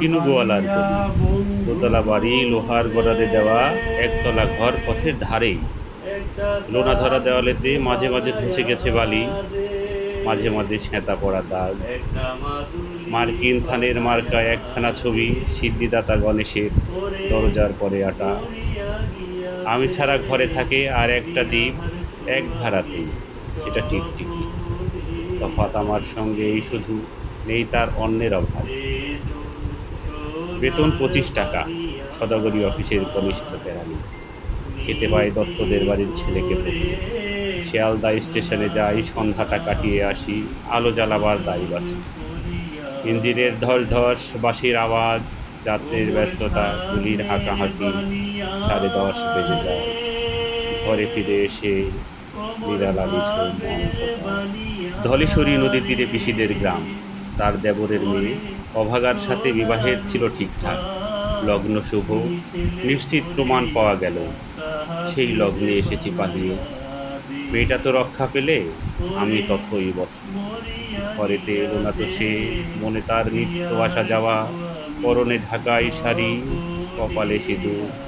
কিনু গোয়ালার গলি, দোতলা বাড়ি, লোহার গড়াদে দেওয়া, একতলা ঘর পথের ধারেই। লোনা ধরা দেওয়ালেতে মাঝে মাঝে ধসে গেছে বালি, মাঝে মাঝে ছেঁতা পড়া দাগ। মার্কিন থানের মার্কা একখানা ছবি, সিদ্ধিদাতা গণেশের দরজার পরে আটা। আমি ছাড়া ঘরে থাকে আর একটা জীব, এক ধারাতেই, সেটা টিকটিকি। তফাৎ আমার সঙ্গে এই শুধু, নেই তার অন্যের অভাব। বেতন 25 টাকা, সদাগরি অফিসের কনিষ্ঠ কেরানি। খেতে পাই দত্তদের বাড়ির ছেলেকে প্রতি। শিয়ালদা স্টেশনে যাই, সন্ধ্যাটা কাটিয়ে আসি, আলো জ্বালাবার দায় বাঁচি। ইঞ্জিনের ধস ধস, বাঁশির আওয়াজ, যাত্রীর ব্যস্ততা, কুলির হাঁকাহাঁকি। 10:30 বেজে যায়। ঘরে ফিরে এসে নিরালা নিঝুম অন্ধকার। ধলেশ্বরী নদীর তীরে পিসিদের গ্রাম। তার দেবরের মেয়ে অভাগার সাথে বিবাহের ছিল ঠিকঠাক। লগ্ন শুভ, নিশ্চিত প্রমাণ পাওয়া গেল। সেই লগ্নে এসেছি পালিয়ে। মেয়েটা তো রক্ষা পেলে, আমি তথই বৎ। ঘরেতে এলো না তো সে, মনে তার নিত্য আসা যাওয়া, পরনে ঢাকাই শাড়ি, কপালে সিঁদুর।